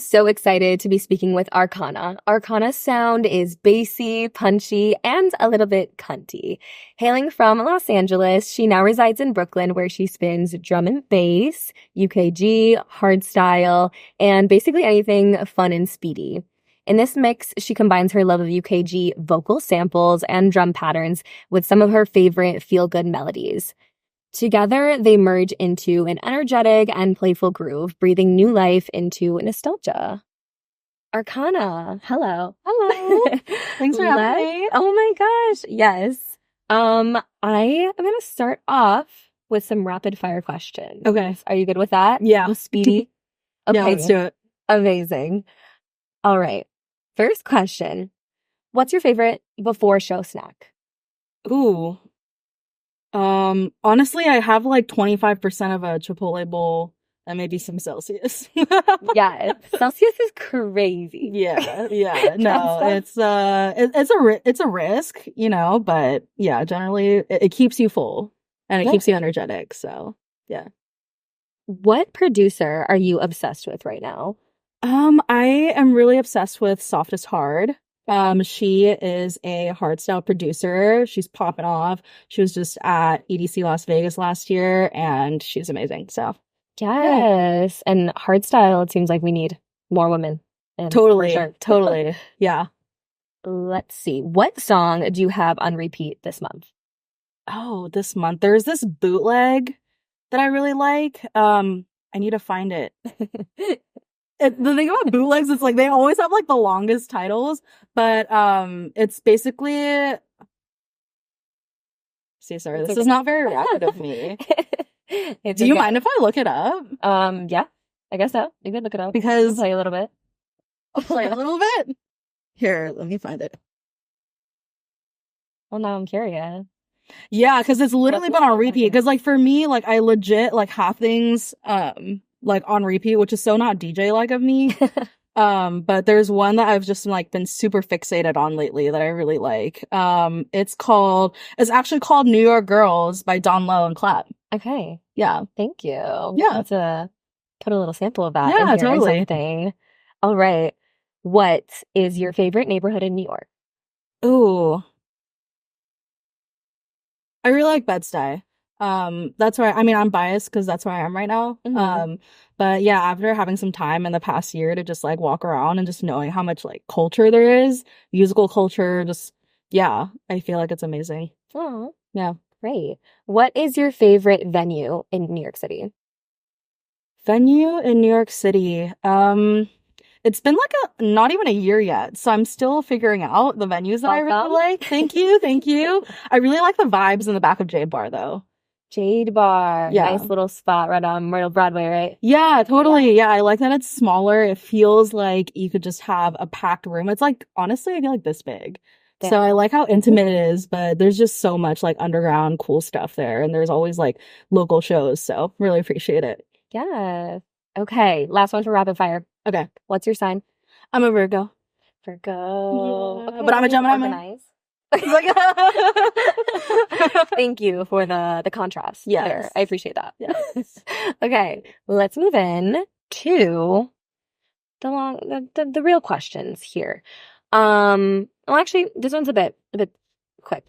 so excited to be speaking with Rkana. Rkana's sound is bassy, punchy, and a little bit cunty. Hailing from Los Angeles, she now resides in Brooklyn, where she spins drum and bass, UKG, hardstyle, and basically anything fun and speedy. In this mix, she combines her love of UKG vocal samples and drum patterns with some of her favorite feel-good melodies. Together, they merge into an energetic and playful groove, breathing new life into nostalgia. Rkana, hello. Hello. Thanks for having me. Oh my gosh, yes. I am going to start off with some rapid fire questions. Okay. Are you good with that? Yeah. Speedy? Okay. Yeah, let's do it. Amazing. All right. First question. What's your favorite before show snack? Ooh. Honestly, I have like 25% of a Chipotle bowl and maybe some Celsius. Yeah, Celsius is crazy. Yeah. No, it's a risk, but yeah, generally it keeps you full and it keeps you energetic. So yeah. What producer are you obsessed with right now? I am really obsessed with Softest Hard. She is a hardstyle producer. She's popping off. She was just at EDC Las Vegas last year and she's amazing. So yes. Yeah. And hardstyle, it seems like we need more women. Totally. For sure. Totally. Yeah. Let's see. What song do you have on repeat this month? Oh, this month. There's this bootleg that I really like. I need to find it. The thing about bootlegs is like they always have like the longest titles, but it's basically. Sorry, this is not very rapid of me. Do you mind if I look it up? Yeah, I guess so. You could look it up because play a little bit. I'll play a little bit. Here, let me find it. Well, now I'm curious. Yeah, because it's literally been on repeat. Because like for me, like I legit like have things like on repeat, which is so not DJ like of me. But there's one that I've just like been super fixated on lately that I really like. It's actually called New York Girls by Don Lowe and Clap. Okay. Yeah. Thank you. Yeah. Let's put a little sample of that. Yeah, in here totally. Or something. All right. What is your favorite neighborhood in New York? Ooh. I really like Bed-Stuy. That's where, I mean, I'm biased because that's where I am right now. Mm-hmm. But yeah, after having some time in the past year to just like walk around and just knowing how much like culture there is, musical culture, just, yeah, I feel like it's amazing. Oh, yeah. Great. What is your favorite venue in New York City? Venue in New York City. It's been like not even a year yet, so I'm still figuring out the venues that I really like. Thank you. I really like the vibes in the back of Jade Bar though. Jade Bar. Yeah. Nice little spot right on Myrtle Broadway, right? Yeah, totally. Yeah, I like that it's smaller. It feels like you could just have a packed room. It's like, honestly, I feel like this big. Damn. So I like how intimate it is, but there's just so much like underground cool stuff there. And there's always like local shows. So really appreciate it. Yeah. Okay. Last one for rapid fire. Okay. What's your sign? I'm a Virgo. Virgo. Yeah, okay, but I'm a Gemini. Thank you for the contrast. Yes. There. I appreciate that. Yes. Okay, let's move in to the real questions here. Well, actually, this one's a bit quick.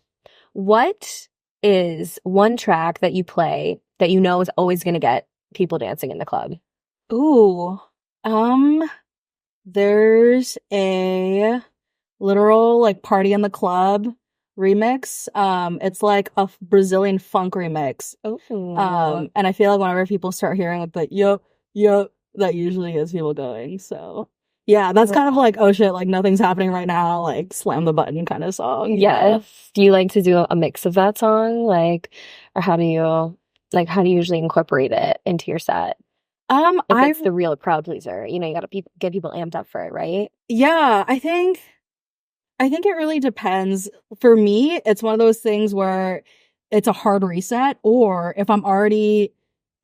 What is one track that you play that you know is always going to get people dancing in the club? Ooh, there's a literal like Party in the Club remix. It's like a Brazilian funk remix. Oh. And I feel like whenever people start hearing it, but yup, that usually gets people going. So yeah, that's kind of like, oh shit, like nothing's happening right now, like slam the button kind of song. Yes. Do you like to do a mix of that song? Like, or how do you usually incorporate it into your set? If it's the real crowd pleaser, you gotta get people amped up for it, right? Yeah, I think it really depends. For me, it's one of those things where it's a hard reset, or if I'm already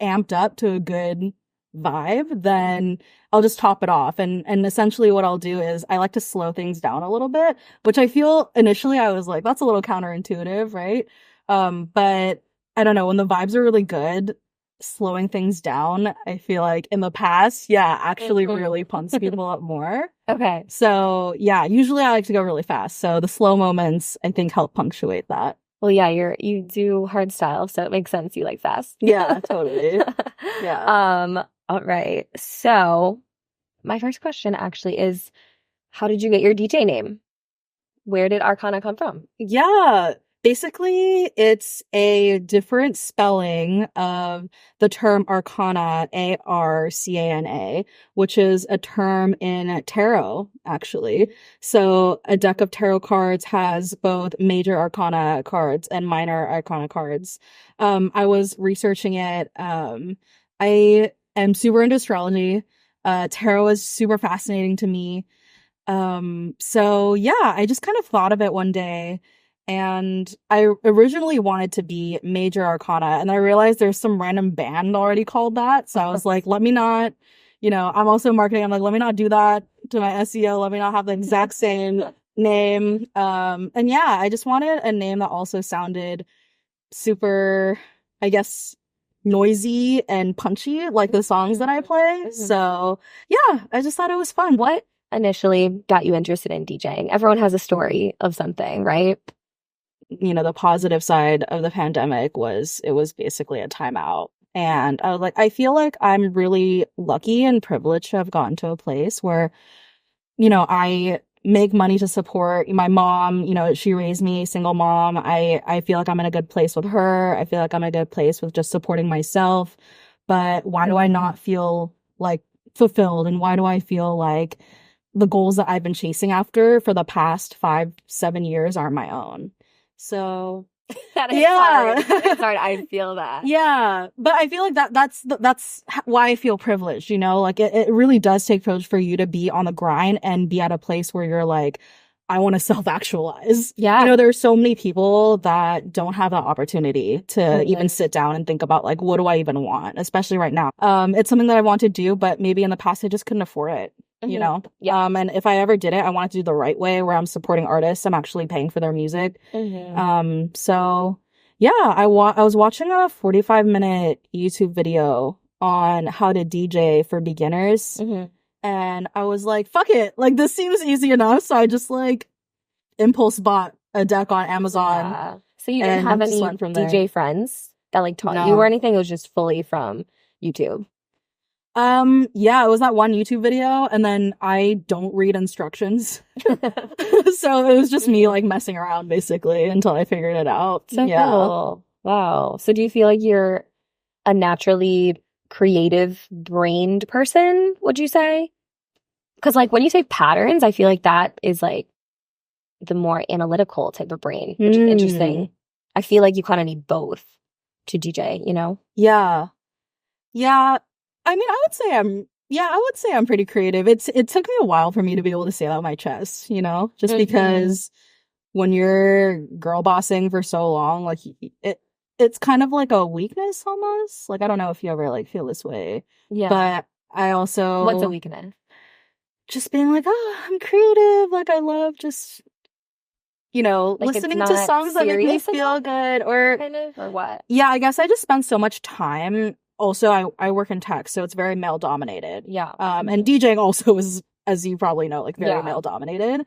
amped up to a good vibe, then I'll just top it off. And essentially what I'll do is I like to slow things down a little bit, which I feel initially I was like, that's a little counterintuitive, right? But I don't know, when the vibes are really good, slowing things down, I feel like in the past, actually really pumps people up more. Okay. So yeah, usually I like to go really fast. So the slow moments, I think, help punctuate that. Well, yeah, you do hard style, so it makes sense you like fast. Yeah, totally. Yeah. All right. So my first question actually is, how did you get your DJ name? Where did Rkana come from? Yeah. Basically, it's a different spelling of the term arcana, Arcana, which is a term in tarot, actually. So a deck of tarot cards has both major arcana cards and minor arcana cards. I was researching it. I am super into astrology. Tarot is super fascinating to me. So yeah, I just kind of thought of it one day, and I originally wanted to be Major Arcana, and I realized there's some random band already called that. So I was like, let me not, I'm also marketing. I'm like, let me not do that to my SEO. Let me not have the exact same name. And yeah, I just wanted a name that also sounded super, I guess, noisy and punchy, like the songs that I play. So yeah, I just thought it was fun. What initially got you interested in DJing? Everyone has a story of something, right? The positive side of the pandemic was it was basically a timeout. And I was like, I feel like I'm really lucky and privileged to have gotten to a place where, I make money to support my mom. She raised me, single mom. I feel like I'm in a good place with her. I feel like I'm in a good place with just supporting myself. But why do I not feel like fulfilled? And why do I feel like the goals that I've been chasing after for the past 5-7 years aren't my own? So That is hard. It's hard. I feel that. Yeah, but I feel like that's why I feel privileged, like it really does take privilege for you to be on the grind and be at a place where you're like, I want to self-actualize. Yeah. There's so many people that don't have that opportunity to even sit down and think about like, what do I even want? Especially right now. It's something that I want to do, but maybe in the past I just couldn't afford it. Yeah. And if I ever did it, I want to do the right way where I'm supporting artists. I'm actually paying for their music. So yeah, I was watching a 45-minute YouTube video on how to DJ for beginners. And I was like, fuck it. Like, this seems easy enough. So I just like impulse bought a deck on Amazon. Yeah. So you didn't have any DJ friends that like taught you or anything? It was just fully from YouTube. Yeah, it was that one YouTube video, and then I don't read instructions. So it was just me like messing around basically until I figured it out. So cool. Wow. So do you feel like you're a naturally creative brained person, would you say? Because like when you say patterns, I feel like that is like the more analytical type of brain, which is interesting. I feel like you kind of need both to DJ, Yeah. Yeah. I mean, I would say I'm pretty creative. It took me a while for me to be able to say that on my chest, just because when you're girl bossing for so long, like it's kind of like a weakness almost. Like, I don't know if you ever like feel this way. Yeah. But I also... What's a weakness? Just being like, oh, I'm creative. Like, I love just, like listening to songs that make me feel good or... Kind of? Or what? Yeah, I guess I just spend so much time. Also, I work in tech, so it's very male dominated. Yeah. And DJing also is, as you probably know, like very male dominated.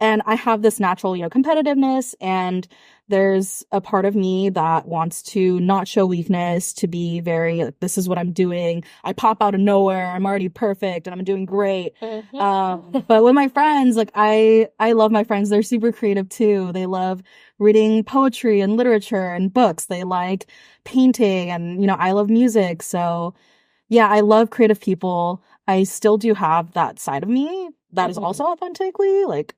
And I have this natural, competitiveness, and there's a part of me that wants to not show weakness, to be very, like, this is what I'm doing. I pop out of nowhere. I'm already perfect and I'm doing great. But with my friends, like I love my friends. They're super creative too. They love reading poetry and literature and books. They like painting and, I love music. So yeah, I love creative people. I still do have that side of me that is also authentically like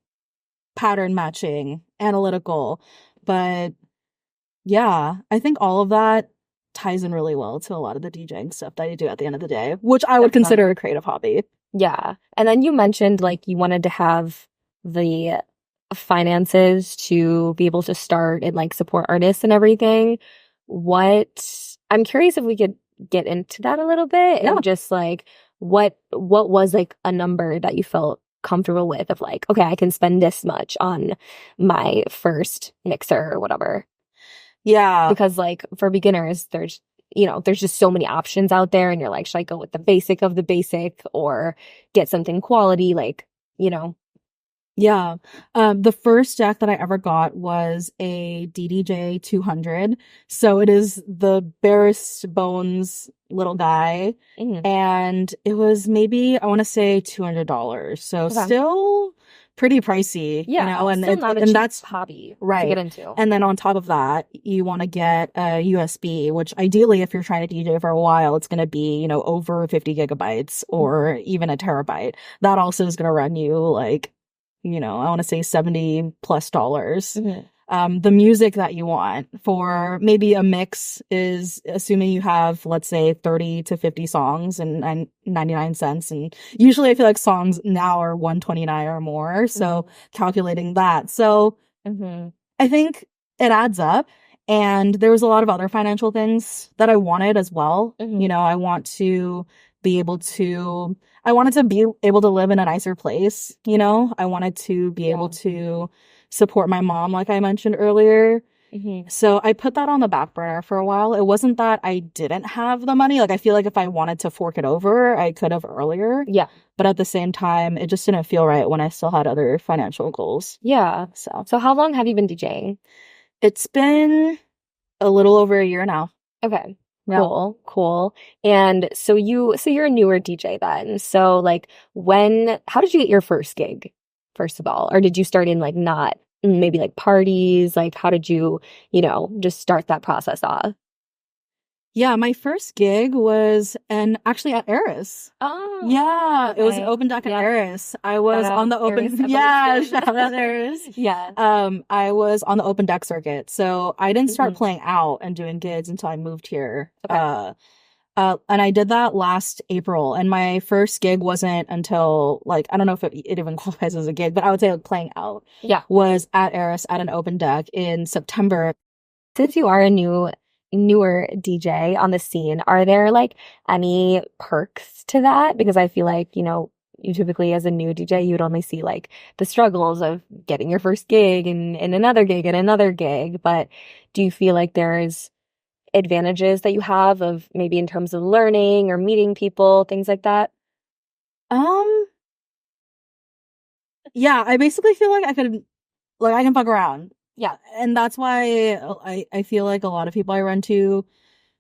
pattern matching, analytical. But yeah, I think all of that ties in really well to a lot of the DJing stuff that I do at the end of the day, which I would consider a creative hobby. Yeah. And then you mentioned like you wanted to have the finances to be able to start and like support artists and everything. I'm curious if we could get into that a little bit and just like what was like a number that you felt comfortable with of like, okay, I can spend this much on my first mixer or whatever. Yeah. Because like for beginners, there's there's just so many options out there and you're like, should I go with the basic of the basic or get something quality? Like, Yeah. The first deck that I ever got was a DDJ 200. So it is the barest bones little guy. And it was maybe, I want to say $200. So still pretty pricey, Yeah, and still not a cheap that's hobby right to get into. And then on top of that, you want to get a USB, which ideally, if you're trying to DJ for a while, it's going to be, over 50 gigabytes or even a terabyte. That also is going to run you like, I want to say $70+ The music that you want for maybe a mix is assuming you have, let's say, 30 to 50 songs and 99 cents. And usually I feel like songs now are 129 or more. So calculating that. So I think it adds up. And there was a lot of other financial things that I wanted as well. I wanted to be able to live in a nicer place. I wanted to be able to support my mom, like I mentioned earlier. So I put that on the back burner for a while. It wasn't that I didn't have the money. Like, I feel like if I wanted to fork it over, I could have earlier. Yeah. But at the same time, it just didn't feel right when I still had other financial goals. Yeah. So how long have you been DJing? It's been a little over a year now. Okay. Yeah. Cool. And so you're a newer DJ then. So like how did you get your first gig, first of all? Or did you start in like not maybe like parties? Like how did you, just start that process off? Yeah, my first gig was actually at Eris. Oh. Yeah, okay. It was an open deck at Eris. I was on the open shout out Eris. Yeah. I was on the open deck circuit. So I didn't start playing out and doing gigs until I moved here. Okay. And I did that last April, and my first gig wasn't until, like, I don't know if it even qualifies as a gig, but I would say like playing out. Yeah. Was at Eris at an open deck in September. Since you are a newer DJ on the scene, are there like any perks to that? Because I feel like, you typically as a new DJ, you would only see like the struggles of getting your first gig and another gig and another gig. But do you feel like there's advantages that you have of maybe in terms of learning or meeting people, things like that? Yeah, I basically feel like I can fuck around. Yeah. And that's why I feel like a lot of people I run to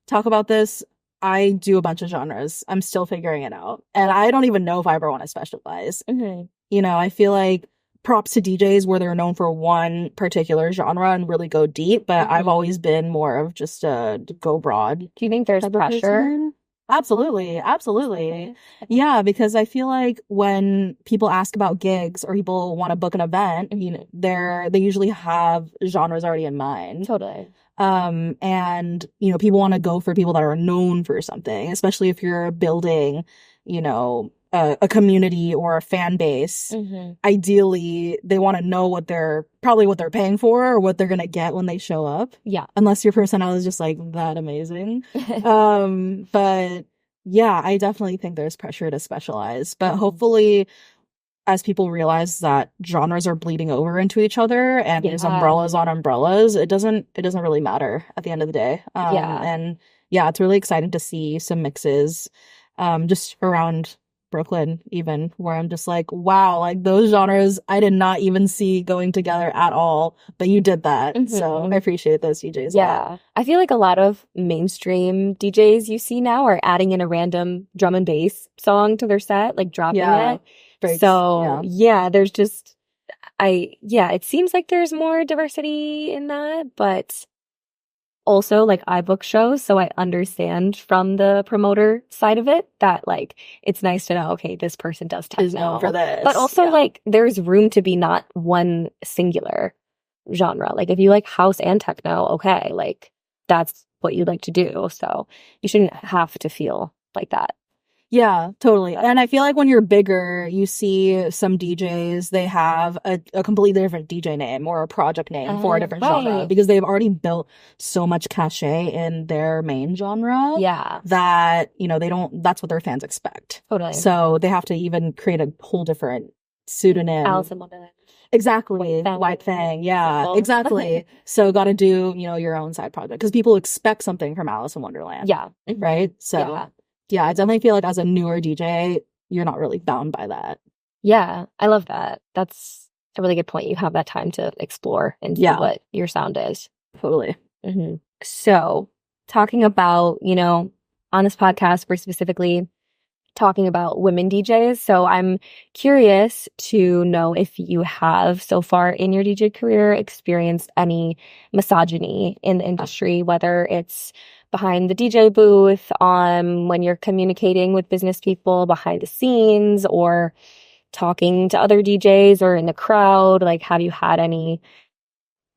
talk about this. I do a bunch of genres. I'm still figuring it out. And I don't even know if I ever want to specialize. I feel like props to DJs where they're known for one particular genre and really go deep. But I've always been more of just a go broad. Do you think there's pressure? Absolutely. Okay. Yeah, because I feel like when people ask about gigs or people want to book an event, they usually have genres already in mind. Totally. And people want to go for people that are known for something, especially if you're building, a community or a fan base. Ideally, they want to know what they're paying for or what they're going to get when they show up. Yeah. Unless your personality is just like that amazing. But yeah, I definitely think there's pressure to specialize, but hopefully as people realize that genres are bleeding over into each other and there's umbrellas on umbrellas, it doesn't really matter at the end of the day. And yeah, it's really exciting to see some mixes, just around Brooklyn even, where I'm just like, wow, like those genres I did not even see going together at all, but you did that. So I appreciate those DJs. Yeah. I feel like a lot of mainstream DJs you see now are adding in a random drum and bass song to their set, like dropping it. Breaks. So there's just it seems like there's more diversity in that, but also like I book shows, so I understand from the promoter side of it that like it's nice to know, okay, this person does techno is known for this. But also like there's room to be not one singular genre. Like if you like house and techno, okay, like that's what you like to do. So you shouldn't have to feel like that. Yeah, totally. And I feel like when you're bigger, you see some DJs, they have a completely different DJ name or a project name for a different genre because they've already built so much cachet in their main genre. Yeah. That, that's what their fans expect. Totally. So they have to even create a whole different pseudonym. Alice in Wonderland. Exactly. White Fang. Yeah, exactly. So got to do, your own side project because people expect something from Alice in Wonderland. Yeah. Right? So, yeah, I definitely feel like as a newer DJ, you're not really bound by that. Yeah, I love that. That's a really good point. You have that time to explore and see what your sound is. Totally. So, talking about, on this podcast, we're specifically talking about women DJs. So I'm curious to know if you have so far in your DJ career experienced any misogyny in the industry, whether it's behind the DJ booth, when you're communicating with business people behind the scenes, or talking to other DJs or in the crowd. Like, have you had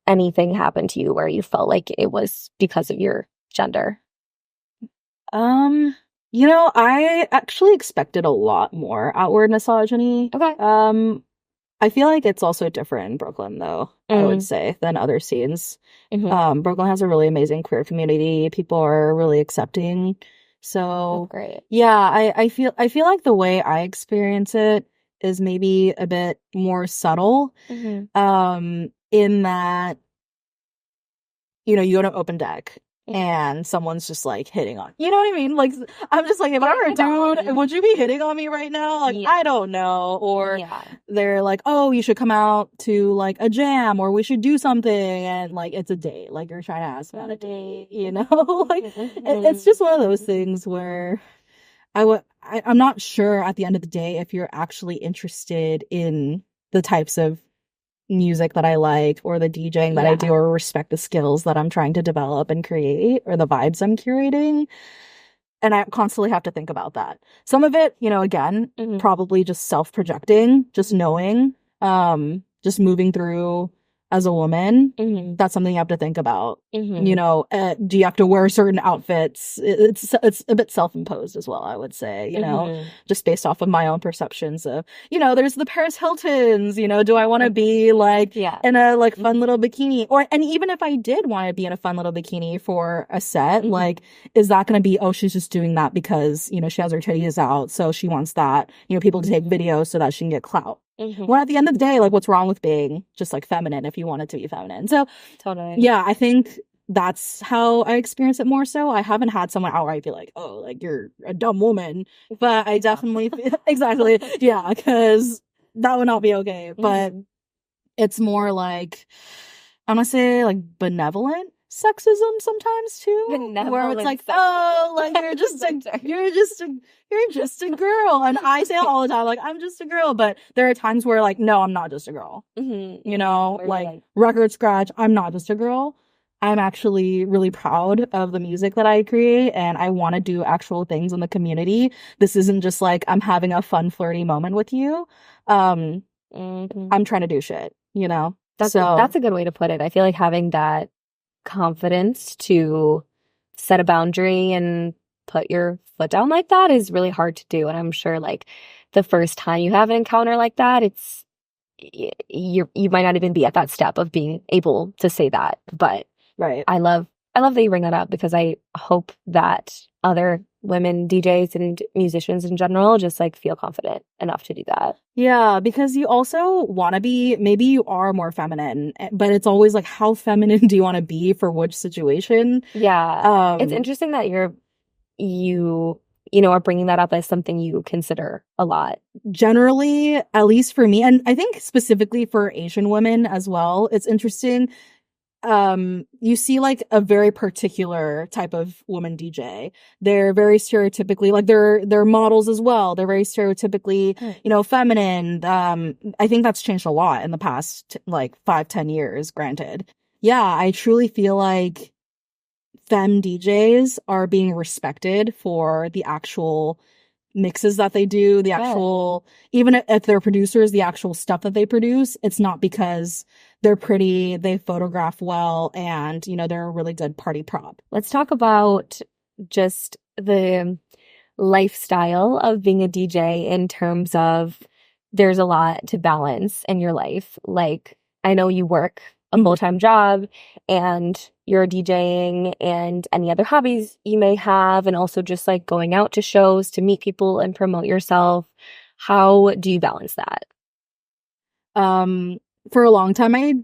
anything happen to you where you felt like it was because of your gender? I actually expected a lot more outward misogyny. Okay. I feel like it's also different in Brooklyn, though, I would say, than other scenes. Brooklyn has a really amazing queer community. People are really accepting. So, great. Yeah, I feel like the way I experience it is maybe a bit more subtle. In that, you go to open deck and someone's just like hitting on, you know what I mean? Like, I'm just like, if I were a dude, would you be hitting on me right now? Like, I don't know. Or they're like, oh, you should come out to like a jam, or we should do something. And like, it's a date. Like, you're trying to ask about a date, like it's just one of those things where I'm not sure at the end of the day if you're actually interested in the types of music that I like, or the DJing that I do, or respect the skills that I'm trying to develop and create, or the vibes I'm curating. And I constantly have to think about that. Some of it, again, probably just self-projecting, just knowing, just moving through as a woman. That's something you have to think about. Do you have to wear certain outfits? It's a bit self-imposed as well, I would say, just based off of my own perceptions of, there's the Paris Hiltons, do I want to be like in a like fun little bikini, and even if I did want to be in a fun little bikini for a set, like, is that going to be, oh, she's just doing that because, she has her titties out, so she wants that, people to take videos so that she can get clout. Well, at the end of the day, like, what's wrong with being just like feminine if you want it to be feminine? So totally. Yeah, I think that's how I experience it more so. I haven't had someone outright be like, oh, like, you're a dumb woman. But I definitely exactly. Yeah, because that would not be okay. But it's more like, I'm gonna say like benevolent sexism sometimes too, where it's like, oh, like, you're just a girl, and I say all the time, like, I'm just a girl, but there are times where, like, no, I'm not just a girl. Like, record scratch, I'm not just a girl. I'm actually really proud of the music that I create, and I want to do actual things in the community. This isn't just like I'm having a fun, flirty moment with you. I'm trying to do shit, That's a good way to put it. I feel like having that confidence to set a boundary and put your foot down like that is really hard to do. And I'm sure, like, the first time you have an encounter like that, you might not even be at that step of being able to say that. But I love that you bring that up, because I hope that other women DJs and musicians in general just like feel confident enough to do that. Yeah, because you also want to be, maybe you are more feminine, but it's always like, how feminine do you want to be for which situation? Yeah. It's interesting that you are bringing that up as something you consider a lot. Generally, at least for me, and I think specifically for Asian women as well, it's interesting. You see like a very particular type of woman DJ. They're very stereotypically, like, they're models as well. They're very stereotypically, feminine. I think that's changed a lot in the past, like, 5-10 years, granted. Yeah, I truly feel like femme DJs are being respected for the actual mixes that they do, the actual, even if they're producers, the actual stuff that they produce. It's not because they're pretty, they photograph well, and, they're a really good party prop. Let's talk about just the lifestyle of being a DJ in terms of, there's a lot to balance in your life. Like, I know you work a full-time job, and you're DJing and any other hobbies you may have, and also just like going out to shows to meet people and promote yourself. How do you balance that? for a long time, I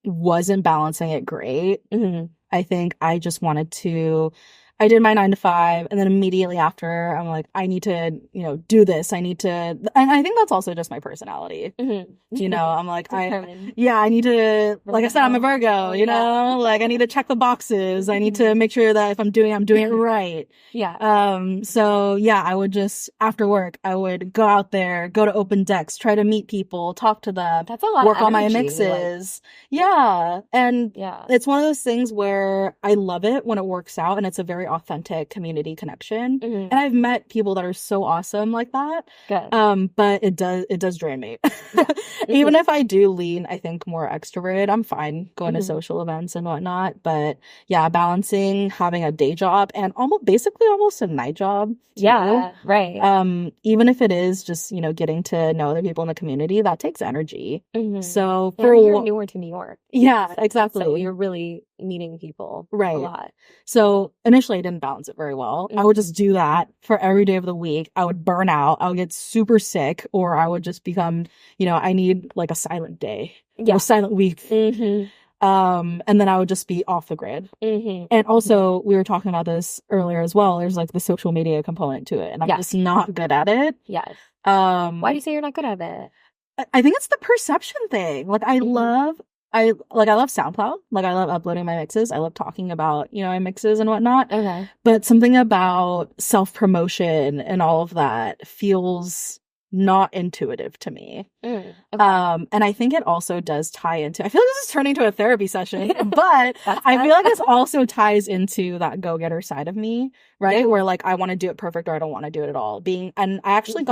wasn't balancing it great. Mm-hmm. I think I just wanted to, I did my 9 to 5, and then immediately after, I'm like, I need to, do this. I need to, and I think that's also just my personality. Mm-hmm. I'm like, Determined. I need to, like I said, I'm a Virgo, Yeah. like I need to check the boxes. I need to make sure that if I'm doing it right. Yeah. So yeah, I would just, after work, I would go out there, go to open decks, try to meet people, talk to them. That's a lot work of on my energy, mixes. Yeah. And Yeah. it's one of those things where I love it when it works out and it's a very authentic community connection. Mm-hmm. And I've met people that are so awesome like that. Good. But it does drain me. Yeah. Even if I do lean, I think, more extrovert, I'm fine going to Mm-hmm. social events and whatnot. But yeah, balancing having a day job and almost a night job too. Yeah, right. Even if it is just, getting to know other people in the community, that takes energy. Mm-hmm. So And you're newer to New York. Yeah, exactly. So you're really meeting people a Right. lot. So initially I didn't balance it very well. I would just do that for every day of the week. I would burn out. I would get super sick, or I would just become, I need like a silent day or a silent week. Mm-hmm. And then I would just be off the grid. Mm-hmm. And also, we were talking about this earlier as well. There's like the social media component to it, and I'm just not good at it. Yes. Why do you say you're not good at it? I think it's the perception thing. Like I love SoundCloud. Like I love uploading my mixes. I love talking about, my mixes and whatnot. Okay. But something about self-promotion and all of that feels not intuitive to me. Okay. And I think it also does tie into, I feel like this is turning to a therapy session, but I feel like this also ties into that go-getter side of me, right? Where like, I want to do it perfect or I don't want to do it at all. And I actually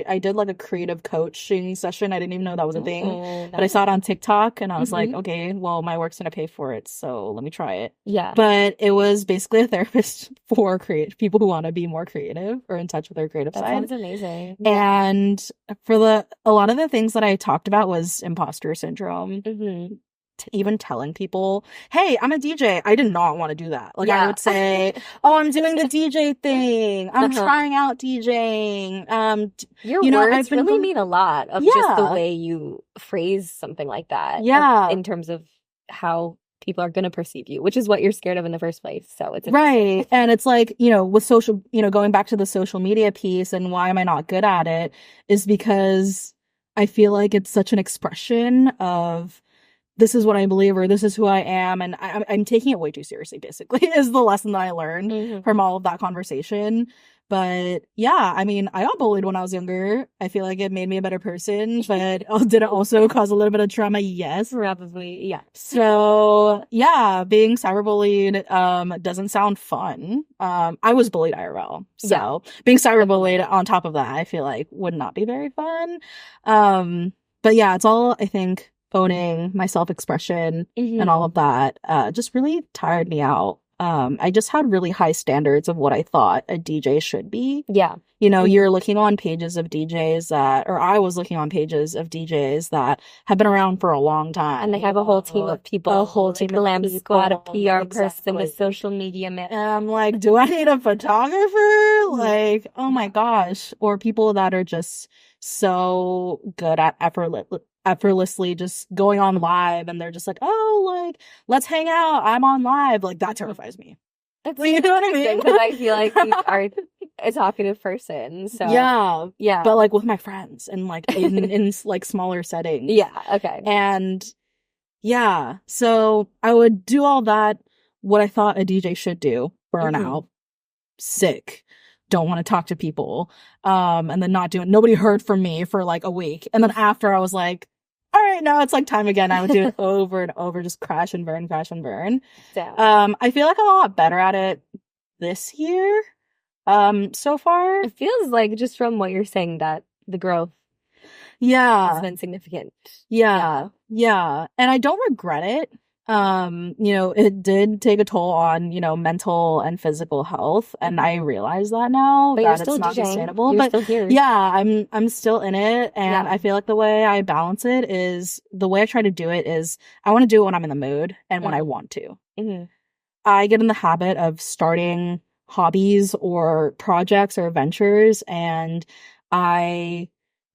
I did like a creative coaching session. I didn't even know that was a thing, but I saw it on TikTok and I was like, okay, well, my work's going to pay for it. So let me try it. Yeah. But it was basically a therapist for people who want to be more creative or in touch with their creative side. That sounds amazing. And for a lot of the things that I talked about was imposter syndrome. Mm-hmm. Even telling people, hey, I'm a DJ. I did not want to do that. Like I would say, oh, I'm doing the DJ thing. I'm trying out DJing. Your words really mean a lot of just the way you phrase something like that. Yeah. In terms of how people are going to perceive you, which is what you're scared of in the first place. So it's right. And it's like, with social, going back to the social media piece and why am I not good at it is because I feel like it's such an expression of this is what I believe or this is who I am. And I'm taking it way too seriously, basically, is the lesson that I learned from all of that conversation. But yeah, I mean, I got bullied when I was younger. I feel like it made me a better person, but did it also cause a little bit of trauma? Yes. Probably, yeah. So yeah, being cyberbullied doesn't sound fun. I was bullied IRL. So being cyberbullied on top of that, I feel like would not be very fun. But yeah, it's all, I think, owning my self-expression and all of that just really tired me out. I just had really high standards of what I thought a DJ should be. Yeah. You're looking on pages of DJs I was looking on pages of DJs that have been around for a long time. And they have a whole team of people. A whole team of glam squad, a PR person, a social media man. And I'm like, do I need a photographer? Like, oh my gosh. Or people that are just so good at effortlessly just going on live and they're just like, oh, like, let's hang out. I'm on live. Like, that terrifies me. That's you know what I mean? Because I feel like you are a talkative person. So yeah. But like with my friends and like in like smaller settings. Yeah. Okay. And yeah, so I would do all that, what I thought a DJ should do, burn out, sick, don't want to talk to people, and then nobody heard from me for like a week. And then after I was like, all right, now it's like time again. I would do it over and over, just crash and burn. I feel like I'm a lot better at it this year, so far. It feels like just from what you're saying that the growth has been significant. Yeah. And I don't regret it. It did take a toll on, mental and physical health. And I realize that now but that it's not sustainable. You're still here. Yeah, I'm still in it. And I feel like the way I balance it is the way I try to do it is I want to do it when I'm in the mood and when I want to. I get in the habit of starting hobbies or projects or ventures and I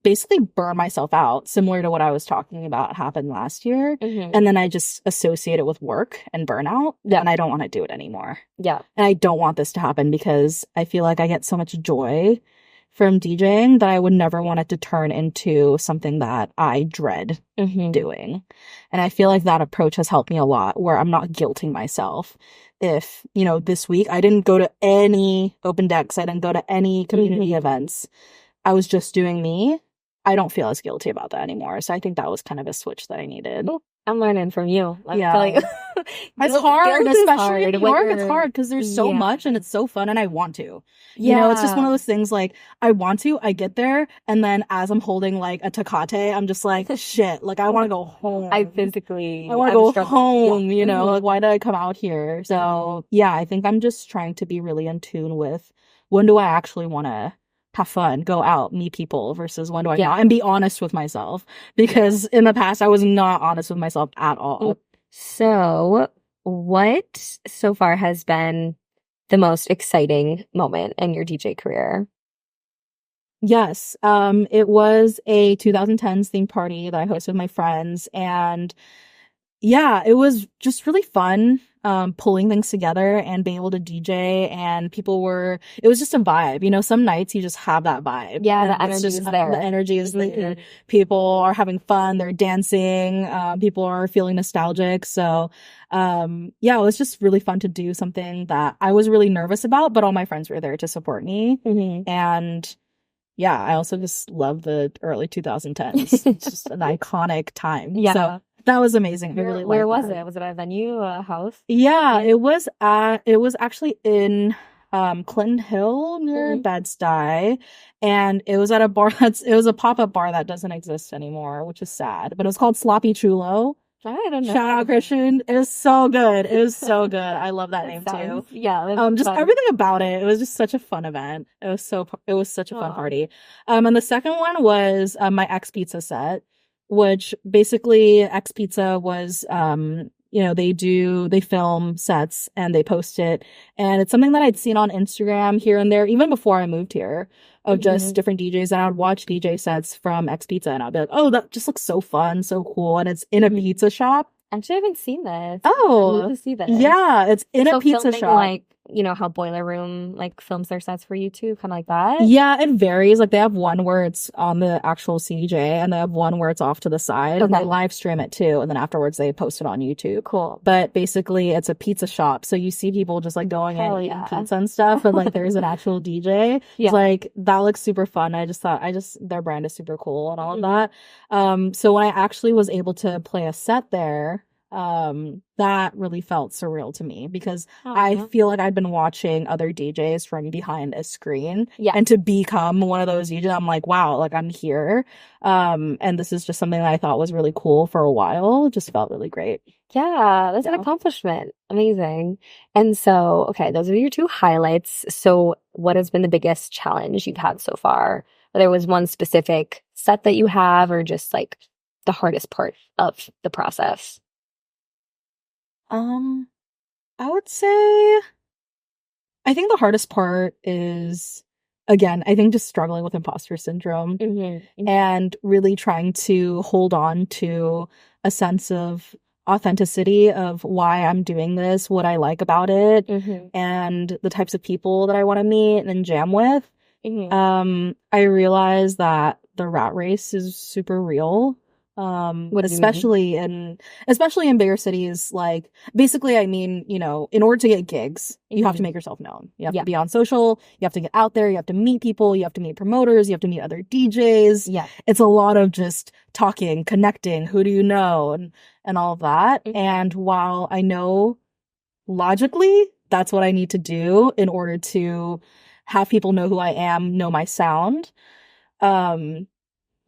basically burn myself out, similar to what I was talking about happened last year. And then I just associate it with work and burnout. And I don't want to do it anymore. Yeah. And I don't want this to happen because I feel like I get so much joy from DJing that I would never want it to turn into something that I dread doing. And I feel like that approach has helped me a lot, where I'm not guilting myself. If, you know, this week I didn't go to any open decks, I didn't go to any community events, I was just doing me, I don't feel as guilty about that anymore. So I think that was kind of a switch that I needed. I'm learning from you. It's hard, especially in New York. It's hard because there's so much and it's so fun and I want to. You know, it's just one of those things like I want to, I get there, and then as I'm holding like a Tecate, I'm just like, shit, like I want to go home. I want to go home, you know, like why did I come out here? So yeah, I think I'm just trying to be really in tune with when do I actually want to have fun, go out, meet people versus when do I not, and be honest with myself, because in the past I was not honest with myself at all. So what so far has been the most exciting moment in your DJ career? Yes, it was a 2010s themed party that I hosted with my friends, and yeah, it was just really fun pulling things together and being able to DJ, and it was just a vibe. You know, some nights you just have that vibe. Yeah, the energy is there. The energy is there. People are having fun, they're dancing, people are feeling nostalgic. So, yeah, it was just really fun to do something that I was really nervous about, but all my friends were there to support me. And yeah, I also just love the early 2010s. It's just an iconic time. Yeah. So that was amazing. Where was it? Was it at a venue, a house? Yeah, it was actually in Clinton Hill near Bed-Stuy, and it was at a bar it was a pop-up bar that doesn't exist anymore, which is sad. But it was called Sloppy Chulo. I don't know. Shout out Christian. It was so good. It was so good. I love that name too. Yeah. Just fun. Everything about it. It was just such a fun event. It was such a fun party. And the second one was my X Pizza set, which basically X Pizza was you know, they film sets and they post it, and it's something that I'd seen on Instagram here and there even before I moved here, of just different DJs, and I would watch DJ sets from X Pizza and I'd be like, oh, that just looks so fun, so cool, and it's in a pizza shop. Actually, I haven't seen this. Oh, I need to see this. Yeah, it's in a pizza shop. Like, you know how Boiler Room like films their sets for you too, kind of like that. Yeah, it varies. Like they have one where it's on the actual CJ, and they have one where it's off to the side, and they live stream it too, and then afterwards they post it on YouTube. Cool. But basically, it's a pizza shop, so you see people just like going in eating pizza and stuff, but like there's an actual DJ. Yeah, like that looks super fun. I just thought their brand is super cool and all of that. So when I actually was able to play a set there, that really felt surreal to me, because I feel like I'd been watching other DJs from behind a screen, and to become one of those DJs, I'm like, wow, like I'm here. And this is just something that I thought was really cool for a while. It just felt really great. Yeah, that's an accomplishment. Amazing. And so, okay, those are your two highlights. So what has been the biggest challenge you've had so far? Whether it was one specific set that you have, or just like the hardest part of the process? I would say, I think the hardest part is, again, I think just struggling with imposter syndrome, and really trying to hold on to a sense of authenticity of why I'm doing this, what I like about it, and the types of people that I want to meet and jam with. I realize that the rat race is super real. Especially in bigger cities. Like, basically, I mean, you know, in order to get gigs, you have to make yourself known. You have to be on social, you have to get out there, you have to meet people, you have to meet promoters, you have to meet other DJs. Yeah. It's a lot of just talking, connecting, who do you know, and all of that. And while I know logically that's what I need to do in order to have people know who I am, know my sound,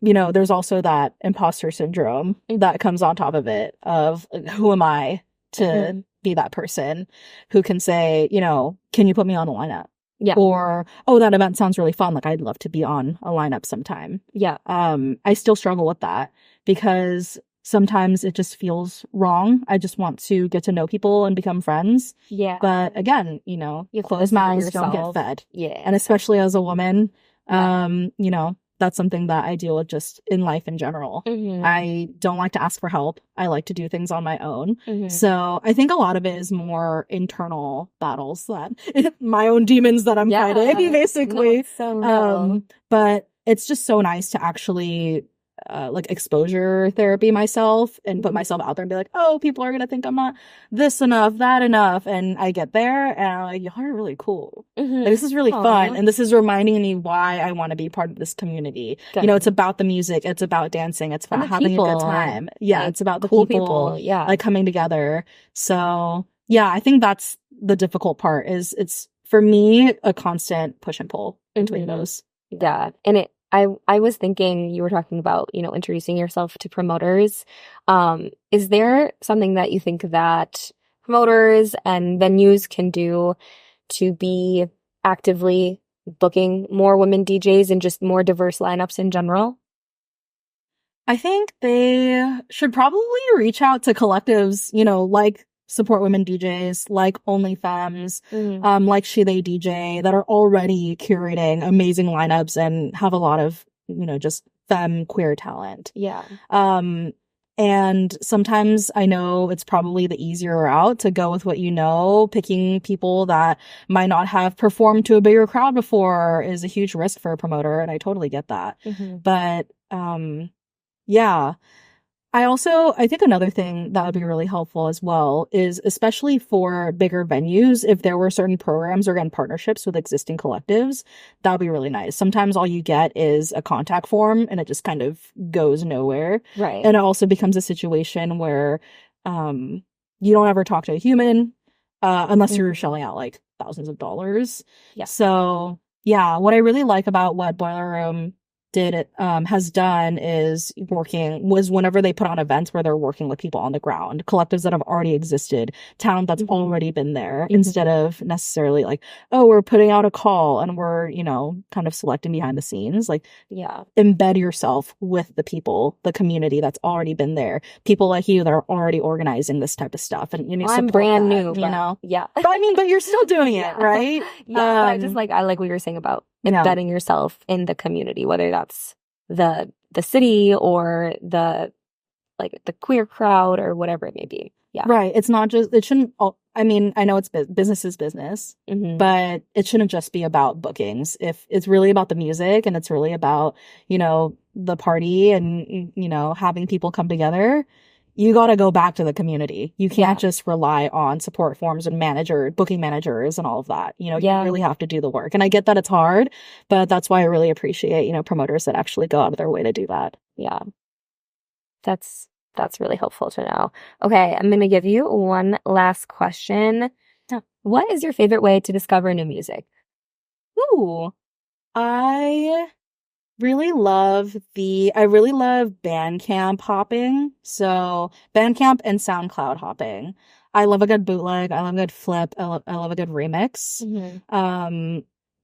you know, there's also that imposter syndrome that comes on top of it, of who am I to be that person who can say, you know, can you put me on a lineup? Yeah. Or, oh, that event sounds really fun, like I'd love to be on a lineup sometime. Yeah. I still struggle with that because sometimes it just feels wrong. I just want to get to know people and become friends. Yeah. But again, you know, closed mouths don't get fed. Yeah. And especially as a woman, you know, that's something that I deal with just in life in general. I don't like to ask for help. I like to do things on my own. So I think a lot of it is more internal battles that my own demons that I'm fighting, basically. But it's just so nice to actually like exposure therapy myself and put myself out there and be like, oh, people are gonna think I'm not this enough, that enough, and I get there and I'm like, y'all are really cool. Like, this is really fun, and this is reminding me why I want to be part of this community. Good. You know, it's about the music, it's about dancing, it's about having a good time. Yeah, like, it's about the cool people like coming together. So yeah, I think that's the difficult part. Is it's for me a constant push and pull between those. Yeah, and I was thinking, you were talking about, you know, introducing yourself to promoters. Is there something that you think that promoters and venues can do to be actively booking more women DJs and just more diverse lineups in general? I think they should probably reach out to collectives, you know, like Support Women DJs, like OnlyFemmes, like She They DJ, that are already curating amazing lineups and have a lot of, you know, just femme queer talent. Yeah. And sometimes I know it's probably the easier route to go with what you know. Picking people that might not have performed to a bigger crowd before is a huge risk for a promoter, and I totally get that. But yeah. I think another thing that would be really helpful as well is, especially for bigger venues, if there were certain programs or again partnerships with existing collectives, that would be really nice. Sometimes all you get is a contact form and it just kind of goes nowhere. Right. And it also becomes a situation where you don't ever talk to a human unless you're shelling out like thousands of dollars. Yeah. So yeah, what I really like about what Boiler Room has done was whenever they put on events where they're working with people on the ground, collectives that have already existed, talent that's already been there, instead of necessarily like, oh, we're putting out a call and we're, you know, kind of selecting behind the scenes. Like, embed yourself with the people, the community that's already been there, people like you that are already organizing this type of stuff. And you know, I'm brand new, you know, but I mean, but you're still doing it, right? But I just I like what you were saying about embedding yourself in the community, whether that's the city or the queer crowd or whatever it may be. Yeah. Right. It's not just, it shouldn't, I mean, I know it's business is business, but it shouldn't just be about bookings. If it's really about the music and it's really about, you know, the party and, you know, having people come together, you got to go back to the community. You can't just rely on support forms and booking managers and all of that. You know, you really have to do the work. And I get that it's hard, but that's why I really appreciate, you know, promoters that actually go out of their way to do that. Yeah. That's really helpful to know. Okay, I'm going to give you one last question. What is your favorite way to discover new music? Ooh, I really love Bandcamp hopping. So Bandcamp and SoundCloud hopping. I love a good bootleg. I love a good flip. I love a good remix.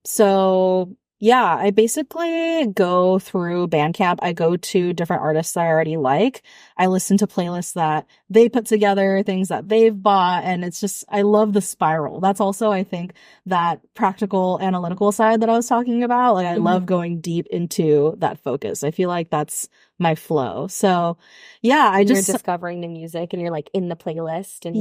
So yeah, I basically go through Bandcamp. I go to different artists I already like. I listen to playlists that they put together, things that they've bought, and it's just, I love the spiral. That's also, I think, that practical analytical side that I was talking about. Like, I love going deep into that focus. I feel like that's my flow. So yeah, you're discovering the music and you're like in the playlist and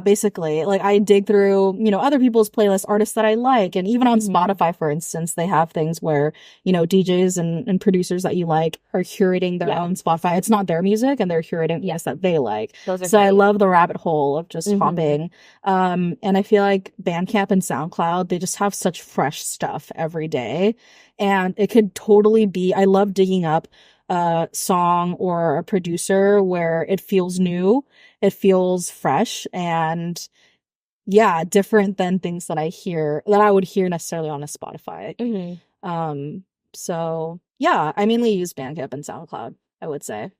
basically, like, I dig through, you know, other people's playlists, artists that I like, and even on Spotify, for instance, they have things where, you know, DJs and producers that you like are curating their own Spotify. It's not their music and they're curating music that they like. So great. I love the rabbit hole of just hopping. And I feel like Bandcamp and SoundCloud, they just have such fresh stuff every day. And it could totally be, I love digging up a song or a producer where it feels new, it feels fresh, and different than things that I would hear necessarily on a Spotify. So yeah, I mainly use Bandcamp and SoundCloud, I would say.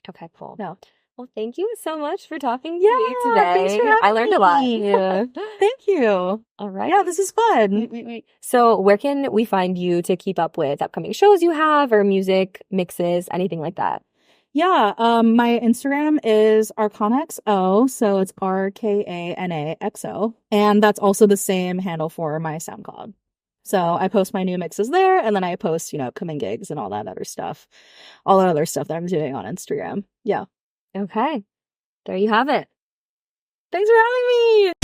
Okay, cool. Yeah. Well, thank you so much for talking to me today. I learned a lot. Yeah. Thank you. All right. Yeah, this is fun. So where can we find you to keep up with upcoming shows you have or music mixes, anything like that? Yeah, my Instagram is RkanaXO, so it's RKANAXO. And that's also the same handle for my SoundCloud. So I post my new mixes there, and then I post, upcoming gigs and all that other stuff. All that other stuff that I'm doing on Instagram. Yeah. Okay. There you have it. Thanks for having me.